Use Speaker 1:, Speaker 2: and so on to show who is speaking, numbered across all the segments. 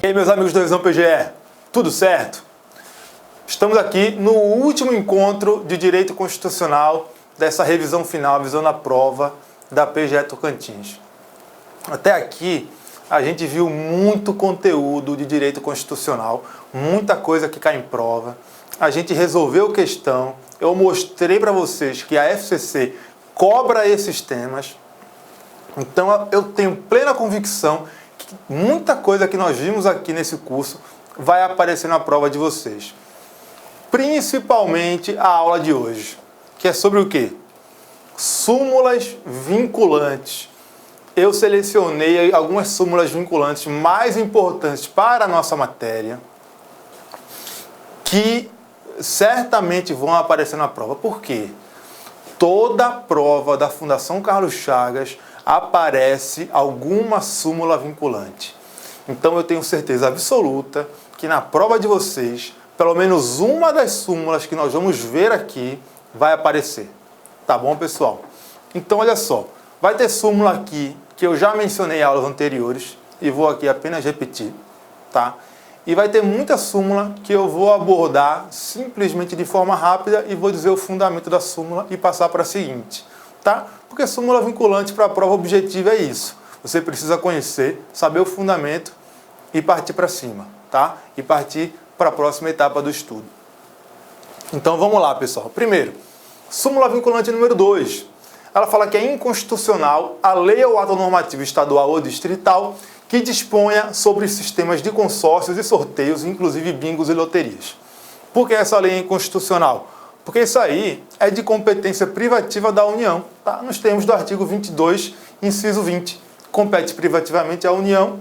Speaker 1: E aí, meus amigos do Revisão PGE, tudo certo? Estamos aqui no último encontro de Direito Constitucional dessa revisão final, visando a prova da PGE Tocantins. Até aqui, a gente viu muito conteúdo de Direito Constitucional, muita coisa que cai em prova. A gente resolveu questão, eu mostrei para vocês que a FCC cobra esses temas. Então, eu tenho plena convicção que muita coisa que nós vimos aqui nesse curso vai aparecer na prova de vocês. Principalmente a aula de hoje, que é sobre o quê? Súmulas vinculantes. Eu selecionei algumas súmulas vinculantes mais importantes para a nossa matéria, que certamente vão aparecer na prova. Por quê? Toda prova da Fundação Carlos Chagas aparece alguma súmula vinculante. Então eu tenho certeza absoluta que na prova de vocês, pelo menos uma das súmulas que nós vamos ver aqui vai aparecer. Tá bom, pessoal? Então olha só, vai ter súmula aqui que eu já mencionei em aulas anteriores e vou aqui apenas repetir, tá? E vai ter muita súmula que eu vou abordar simplesmente de forma rápida e vou dizer o fundamento da súmula e passar para a seguinte, tá? Porque súmula vinculante para a prova objetiva é isso. Você precisa conhecer, saber o fundamento e partir para cima, tá? E partir para a próxima etapa do estudo. Então vamos lá, pessoal. Primeiro, súmula vinculante número 2. Ela fala que é inconstitucional a lei ou ato normativo estadual ou distrital que disponha sobre sistemas de consórcios e sorteios, inclusive bingos e loterias. Por que essa lei é inconstitucional? Porque isso aí é de competência privativa da União, tá? Nos termos do artigo 22, inciso 20. Compete privativamente à União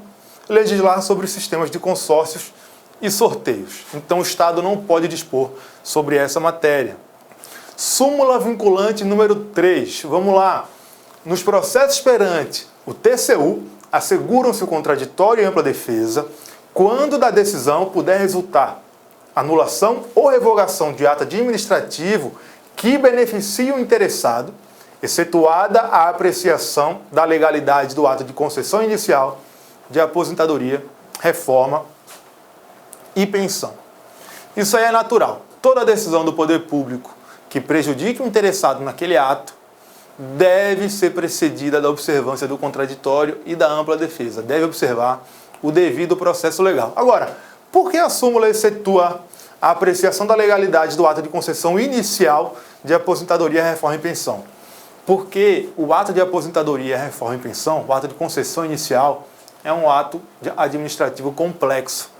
Speaker 1: legislar sobre sistemas de consórcios e sorteios. Então o Estado não pode dispor sobre essa matéria. Súmula vinculante número 3. Vamos lá. Nos processos perante o TCU, asseguram-se o contraditório e ampla defesa quando da decisão puder resultar anulação ou revogação de ato administrativo que beneficie o interessado, excetuada a apreciação da legalidade do ato de concessão inicial de aposentadoria, reforma e pensão. Isso aí é natural. Toda decisão do poder público que prejudique o interessado naquele ato deve ser precedida da observância do contraditório e da ampla defesa. Deve observar o devido processo legal. Agora, por que a súmula excetua a apreciação da legalidade do ato de concessão inicial de aposentadoria, reforma e pensão? Porque o ato de aposentadoria, reforma e pensão, o ato de concessão inicial, é um ato administrativo complexo.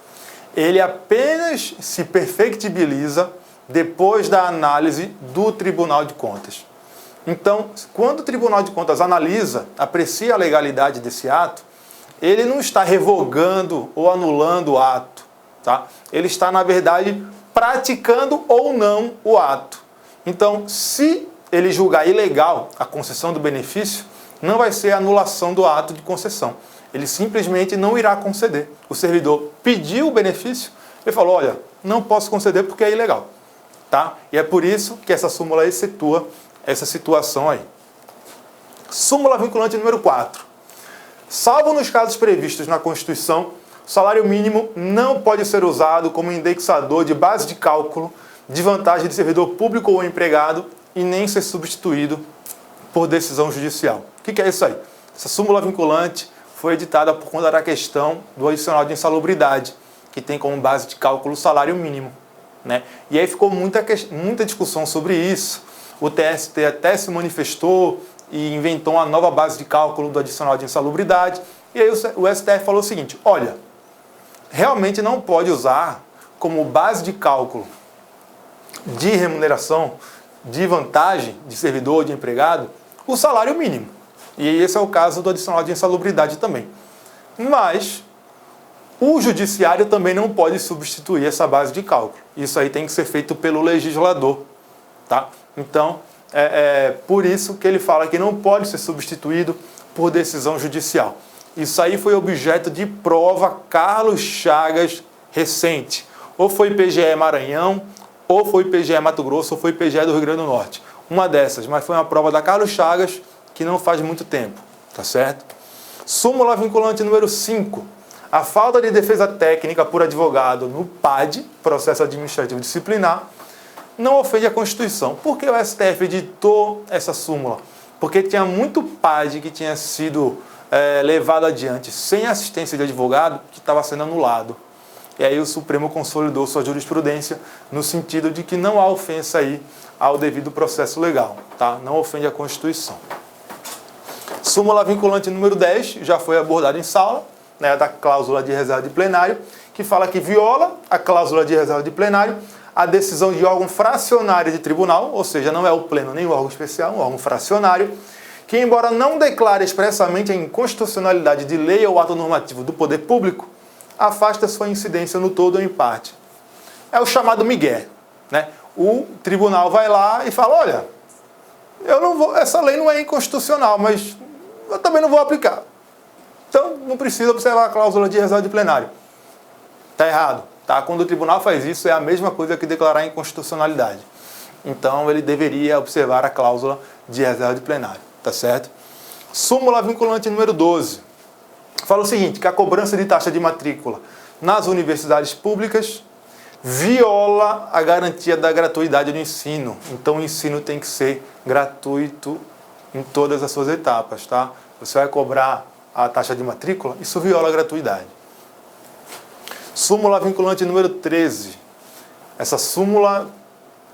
Speaker 1: Ele apenas se perfectibiliza depois da análise do Tribunal de Contas. Então, quando o Tribunal de Contas analisa, aprecia a legalidade desse ato, ele não está revogando ou anulando o ato, tá? Ele está, na verdade, praticando ou não o ato. Então, se ele julgar ilegal a concessão do benefício, não vai ser a anulação do ato de concessão. Ele simplesmente não irá conceder. O servidor pediu o benefício, ele falou, olha, não posso conceder porque é ilegal. Tá? E é por isso que essa súmula excetua essa situação aí. Súmula vinculante número 4. Salvo nos casos previstos na Constituição, o salário mínimo não pode ser usado como indexador de base de cálculo de vantagem de servidor público ou empregado e nem ser substituído por decisão judicial. O que é isso aí? Essa súmula vinculante foi editada por conta da questão do adicional de insalubridade, que tem como base de cálculo o salário mínimo, né? E aí ficou muita discussão sobre isso. O TST até se manifestou e inventou uma nova base de cálculo do adicional de insalubridade. E aí o STF falou o seguinte, olha, realmente não pode usar como base de cálculo de remuneração, de vantagem de servidor ou de empregado, o salário mínimo. E esse é o caso do adicional de insalubridade também. Mas o judiciário também não pode substituir essa base de cálculo. Isso aí tem que ser feito pelo legislador, tá? Então, por isso que ele fala que não pode ser substituído por decisão judicial. Isso aí foi objeto de prova Carlos Chagas recente. Ou foi PGE Maranhão, ou foi PGE Mato Grosso, ou foi PGE do Rio Grande do Norte. Uma dessas, mas foi uma prova da Carlos Chagas que não faz muito tempo, tá certo? Súmula vinculante número 5. A falta de defesa técnica por advogado no PAD, processo administrativo disciplinar, não ofende a Constituição. Por que o STF editou essa súmula? Porque tinha muito PAD que tinha sido levado adiante sem assistência de advogado que estava sendo anulado. E aí o Supremo consolidou sua jurisprudência no sentido de que não há ofensa aí ao devido processo legal, tá? Não ofende a Constituição. Súmula vinculante número 10, já foi abordada em sala, né, da cláusula de reserva de plenário, que fala que viola a cláusula de reserva de plenário a decisão de órgão fracionário de tribunal, ou seja, não é o pleno nem o órgão especial, um órgão fracionário, que embora não declare expressamente a inconstitucionalidade de lei ou ato normativo do poder público, afasta sua incidência no todo ou em parte. É o chamado migué, né? O tribunal vai lá e fala, olha, eu não vou, essa lei não é inconstitucional, mas eu também não vou aplicar. Então, não precisa observar a cláusula de reserva de plenário. Está errado. Tá? Quando o tribunal faz isso, é a mesma coisa que declarar a inconstitucionalidade. Então, ele deveria observar a cláusula de reserva de plenário. Tá certo? Súmula vinculante número 12. Fala o seguinte, que a cobrança de taxa de matrícula nas universidades públicas viola a garantia da gratuidade do ensino. Então, o ensino tem que ser gratuito em todas as suas etapas, tá? Você vai cobrar a taxa de matrícula, isso viola a gratuidade. Súmula vinculante número 13. Essa súmula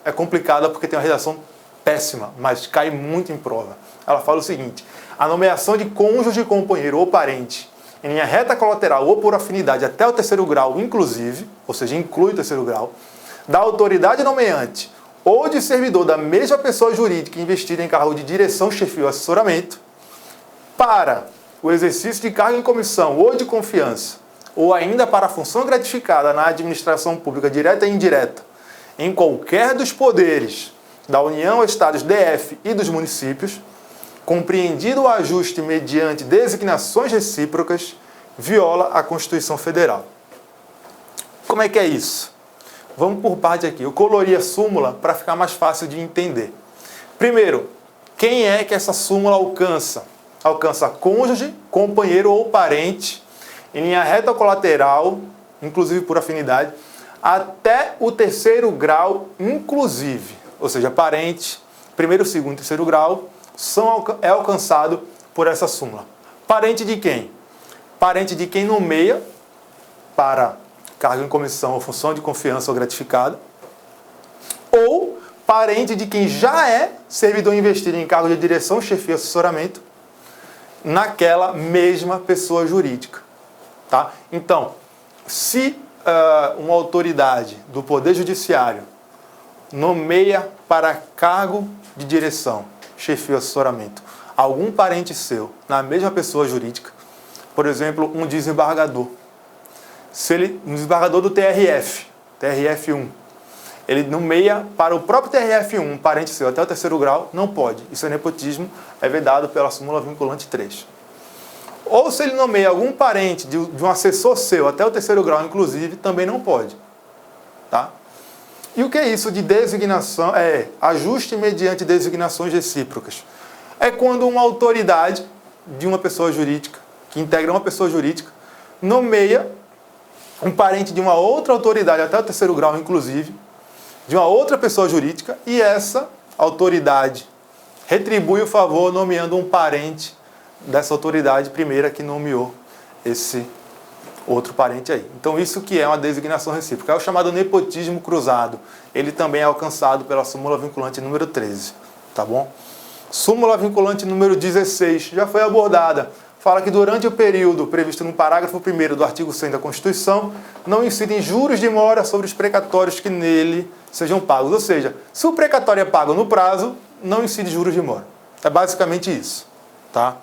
Speaker 1: é complicada porque tem uma redação péssima, mas cai muito em prova. Ela fala o seguinte, a nomeação de cônjuge, companheiro ou parente em linha reta colateral ou por afinidade até o terceiro grau, inclusive, ou seja, inclui o terceiro grau, da autoridade nomeante ou de servidor da mesma pessoa jurídica investida em cargo de direção, chefia ou assessoramento, para o exercício de cargo em comissão ou de confiança, ou ainda para a função gratificada na administração pública direta e indireta, em qualquer dos poderes da União, Estados, DF e dos municípios, compreendido o ajuste mediante designações recíprocas, viola a Constituição Federal. Como é que é isso? Vamos por parte aqui. Eu colori a súmula para ficar mais fácil de entender. Primeiro, quem é que essa súmula alcança? Alcança cônjuge, companheiro ou parente, em linha reta colateral, inclusive por afinidade, até o terceiro grau, inclusive. Ou seja, parente, primeiro, segundo e terceiro grau, é alcançado por essa súmula. Parente de quem? Parente de quem nomeia para cargo em comissão ou função de confiança ou gratificada, ou parente de quem já é servidor investido em cargo de direção, chefia e assessoramento, naquela mesma pessoa jurídica. Tá? Então, se uma autoridade do Poder Judiciário nomeia para cargo de direção, chefia ou assessoramento, algum parente seu na mesma pessoa jurídica, por exemplo, um desembargador, um desembargador do TRF1, ele nomeia para o próprio TRF1 um parente seu até o terceiro grau, não pode. Isso é nepotismo, é vedado pela súmula vinculante 3. Ou se ele nomeia algum parente de um assessor seu até o terceiro grau, inclusive, também não pode. Tá? E o que é isso de designação? É ajuste mediante designações recíprocas. É quando uma autoridade de uma pessoa jurídica, que integra uma pessoa jurídica, nomeia um parente de uma outra autoridade, até o terceiro grau, inclusive, de uma outra pessoa jurídica, e essa autoridade retribui o favor nomeando um parente dessa autoridade primeira que nomeou esse outro parente aí. Então, isso que é uma designação recíproca. É o chamado nepotismo cruzado. Ele também é alcançado pela súmula vinculante número 13. Tá bom? Súmula vinculante número 16 já foi abordada. Fala que durante o período previsto no parágrafo 1º do artigo 100 da Constituição, não incidem juros de mora sobre os precatórios que nele sejam pagos. Ou seja, se o precatório é pago no prazo, não incide juros de mora. É basicamente isso. Tá?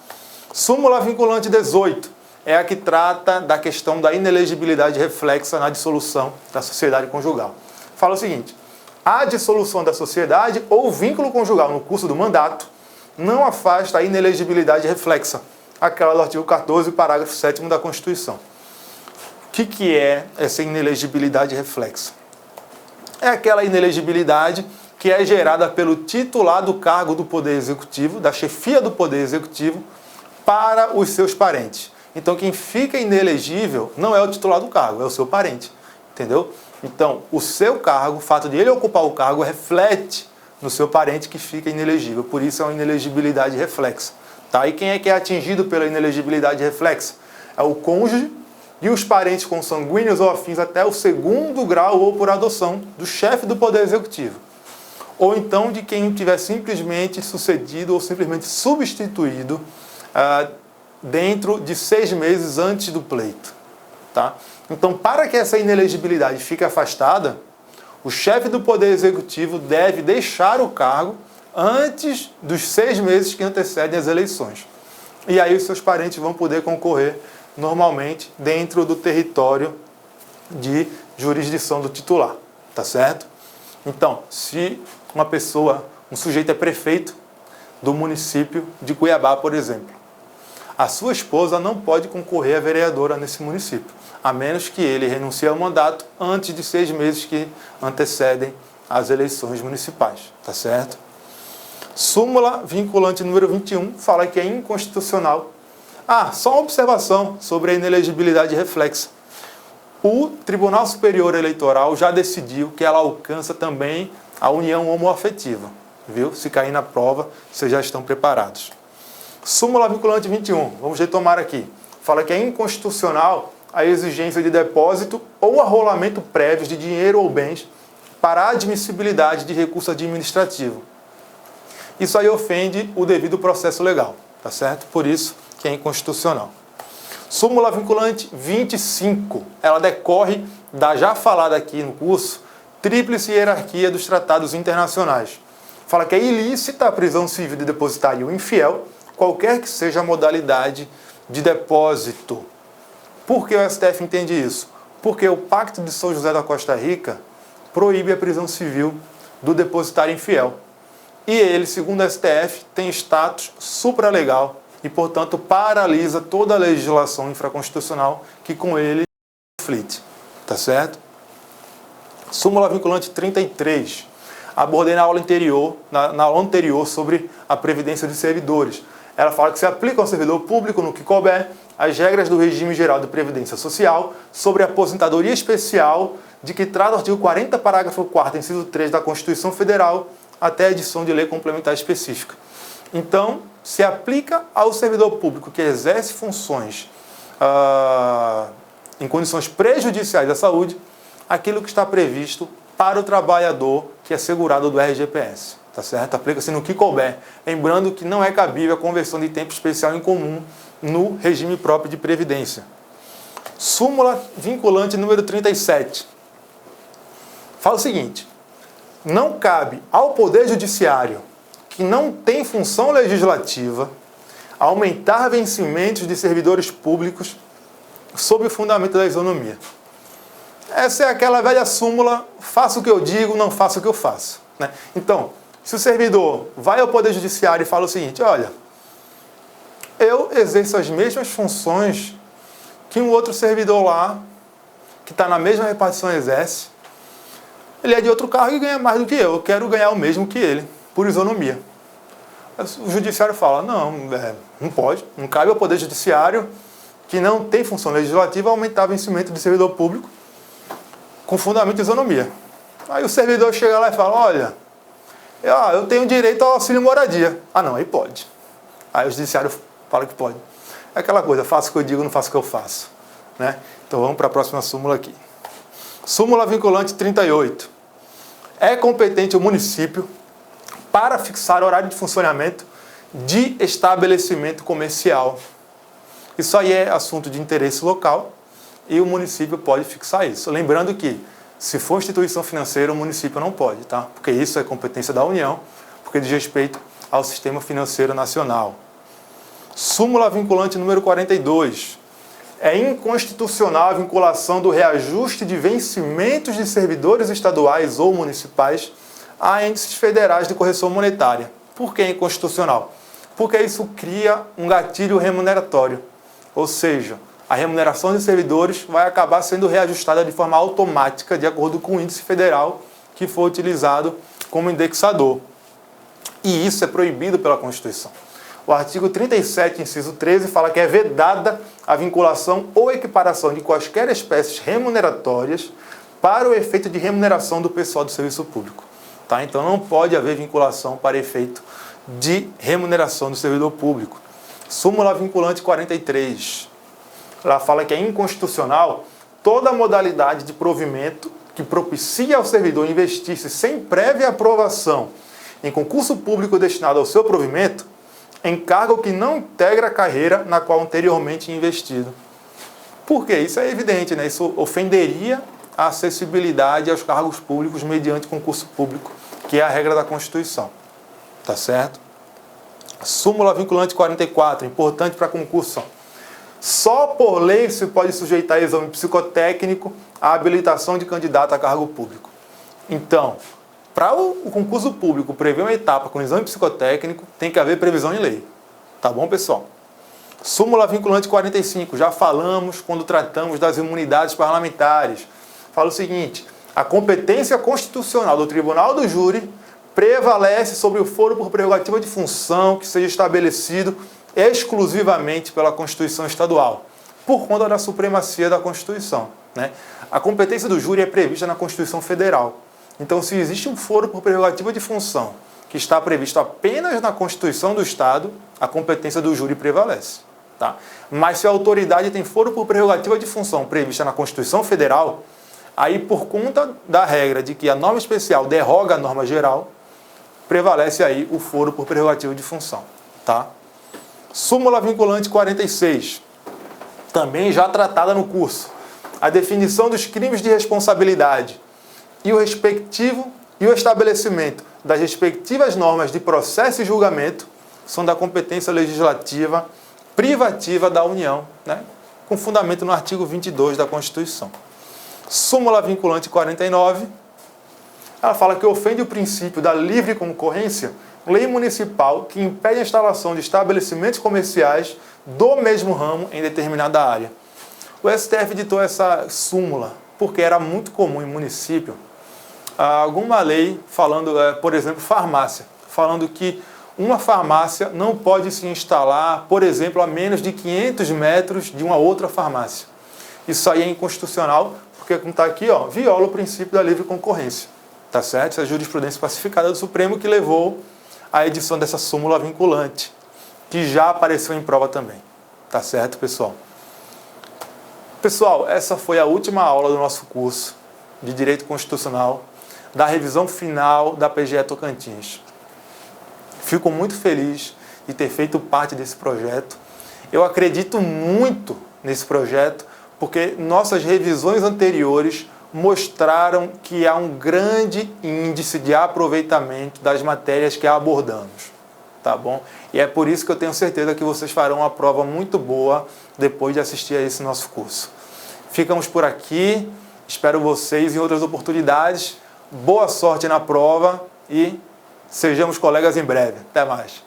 Speaker 1: Súmula vinculante 18 é a que trata da questão da inelegibilidade reflexa na dissolução da sociedade conjugal. Fala o seguinte, a dissolução da sociedade ou vínculo conjugal no curso do mandato não afasta a inelegibilidade reflexa, aquela do artigo 14, parágrafo 7º da Constituição. O que é essa inelegibilidade reflexa? É aquela inelegibilidade que é gerada pelo titular do cargo do Poder Executivo, da chefia do Poder Executivo, para os seus parentes. Então quem fica inelegível não é o titular do cargo, é o seu parente, entendeu? Então o seu cargo, o fato de ele ocupar o cargo, reflete no seu parente que fica inelegível, por isso é uma inelegibilidade reflexa. Tá? E quem é que é atingido pela inelegibilidade reflexa? É o cônjuge e os parentes consanguíneos ou afins até o segundo grau ou por adoção do chefe do Poder Executivo. Ou então de quem tiver simplesmente sucedido ou simplesmente substituído dentro de 6 meses antes do pleito. Tá? Então, para que essa inelegibilidade fique afastada, o chefe do Poder Executivo deve deixar o cargo antes dos 6 meses que antecedem as eleições. E aí os seus parentes vão poder concorrer normalmente dentro do território de jurisdição do titular, tá certo? Então, se uma pessoa, um sujeito é prefeito do município de Cuiabá, por exemplo, a sua esposa não pode concorrer a vereadora nesse município, a menos que ele renuncie ao mandato antes de 6 meses que antecedem as eleições municipais, tá certo? Súmula vinculante número 21 fala que é inconstitucional. Só uma observação sobre a inelegibilidade reflexa. O Tribunal Superior Eleitoral já decidiu que ela alcança também a união homoafetiva, viu? Se cair na prova, vocês já estão preparados. Súmula vinculante 21, vamos retomar aqui. Fala que é inconstitucional a exigência de depósito ou arrolamento prévios de dinheiro ou bens para a admissibilidade de recurso administrativo. Isso aí ofende o devido processo legal, tá certo? Por isso que é inconstitucional. Súmula vinculante 25, ela decorre da já falada aqui no curso tríplice hierarquia dos tratados internacionais. Fala que é ilícita a prisão civil de depositário infiel, qualquer que seja a modalidade de depósito. Por que o STF entende isso? Porque o Pacto de São José da Costa Rica proíbe a prisão civil do depositário infiel. E ele, segundo o STF, tem status supralegal e, portanto, paralisa toda a legislação infraconstitucional que com ele conflite. Tá certo? Súmula vinculante 33. Abordei na aula anterior sobre a previdência de servidores. Ela fala que se aplica ao servidor público, no que couber, as regras do regime geral de previdência social sobre a aposentadoria especial, de que trata o artigo 40, parágrafo 4º, inciso 3 da Constituição Federal, até a edição de lei complementar específica. Então, se aplica ao servidor público que exerce funções em condições prejudiciais à saúde, aquilo que está previsto para o trabalhador que é segurado do RGPS. Tá certo? Aplica-se no que couber. Lembrando que não é cabível a conversão de tempo especial em comum no regime próprio de previdência. Súmula vinculante número 37. Fala o seguinte: não cabe ao Poder Judiciário, que não tem função legislativa, aumentar vencimentos de servidores públicos sob o fundamento da isonomia. Essa é aquela velha súmula: faço o que eu digo, não faço o que eu faço. Né? Então, se o servidor vai ao Poder Judiciário e fala o seguinte: olha, eu exerço as mesmas funções que um outro servidor lá, que está na mesma repartição, exerce, ele é de outro cargo e ganha mais do que eu quero ganhar o mesmo que ele, por isonomia. O Judiciário fala: não pode, não cabe ao Poder Judiciário, que não tem função legislativa, aumentar vencimento de servidor público com fundamento de isonomia. Aí o servidor chega lá e fala: olha, eu tenho direito ao auxílio moradia. Não, aí pode. Aí o Judiciário fala que pode. É aquela coisa: faço o que eu digo, não faço o que eu faço. Né? Então vamos para a próxima súmula aqui. Súmula vinculante 38. É competente o município para fixar horário de funcionamento de estabelecimento comercial. Isso aí é assunto de interesse local e o município pode fixar isso. Lembrando que, se for instituição financeira, o município não pode, tá? Porque isso é competência da União, porque diz respeito ao sistema financeiro nacional. Súmula vinculante número 42. É inconstitucional a vinculação do reajuste de vencimentos de servidores estaduais ou municipais a índices federais de correção monetária. Por que é inconstitucional? Porque isso cria um gatilho remuneratório. Ou seja, a remuneração de servidores vai acabar sendo reajustada de forma automática de acordo com o índice federal que for utilizado como indexador. E isso é proibido pela Constituição. O artigo 37, inciso 13, fala que é vedada a vinculação ou equiparação de quaisquer espécies remuneratórias para o efeito de remuneração do pessoal do serviço público. Tá? Então não pode haver vinculação para efeito de remuneração do servidor público. Súmula vinculante 43. Ela fala que é inconstitucional toda modalidade de provimento que propicia ao servidor investir-se sem prévia aprovação em concurso público destinado ao seu provimento em cargo que não integra a carreira na qual anteriormente investido. Por quê? Isso é evidente, né? Isso ofenderia a acessibilidade aos cargos públicos mediante concurso público, que é a regra da Constituição. Tá certo? Súmula vinculante 44, importante para concurso. Só por lei se pode sujeitar a exame psicotécnico a habilitação de candidato a cargo público. Então, para o concurso público prever uma etapa com exame psicotécnico, tem que haver previsão em lei. Tá bom, pessoal? Súmula vinculante 45, já falamos quando tratamos das imunidades parlamentares. Fala o seguinte: a competência constitucional do Tribunal do Júri prevalece sobre o foro por prerrogativa de função que seja estabelecido exclusivamente pela Constituição Estadual, por conta da supremacia da Constituição, né? A competência do júri é prevista na Constituição Federal. Então, se existe um foro por prerrogativa de função que está previsto apenas na Constituição do Estado, a competência do júri prevalece. Tá? Mas se a autoridade tem foro por prerrogativa de função prevista na Constituição Federal, aí por conta da regra de que a norma especial derroga a norma geral, prevalece aí o foro por prerrogativa de função. Tá? Súmula vinculante 46, também já tratada no curso. A definição dos crimes de responsabilidade e o estabelecimento das respectivas normas de processo e julgamento são da competência legislativa privativa da União, né? Com fundamento no artigo 22 da Constituição. Súmula vinculante 49, ela fala que ofende o princípio da livre concorrência, lei municipal que impede a instalação de estabelecimentos comerciais do mesmo ramo em determinada área. O STF editou essa súmula porque era muito comum em município alguma lei falando, por exemplo, farmácia, falando que uma farmácia não pode se instalar, por exemplo, a menos de 500 metros de uma outra farmácia. Isso aí é inconstitucional, porque, como está aqui, ó, viola o princípio da livre concorrência. Tá certo? Essa é a jurisprudência pacificada do Supremo que levou à edição dessa súmula vinculante, que já apareceu em prova também. Tá certo, pessoal? Pessoal, essa foi a última aula do nosso curso de Direito Constitucional, da revisão final da PGE Tocantins. Fico muito feliz de ter feito parte desse projeto. Eu acredito muito nesse projeto, porque nossas revisões anteriores mostraram que há um grande índice de aproveitamento das matérias que abordamos. Tá bom? E é por isso que eu tenho certeza que vocês farão uma prova muito boa depois de assistir a esse nosso curso. Ficamos por aqui, espero vocês em outras oportunidades. Boa sorte na prova e sejamos colegas em breve. Até mais.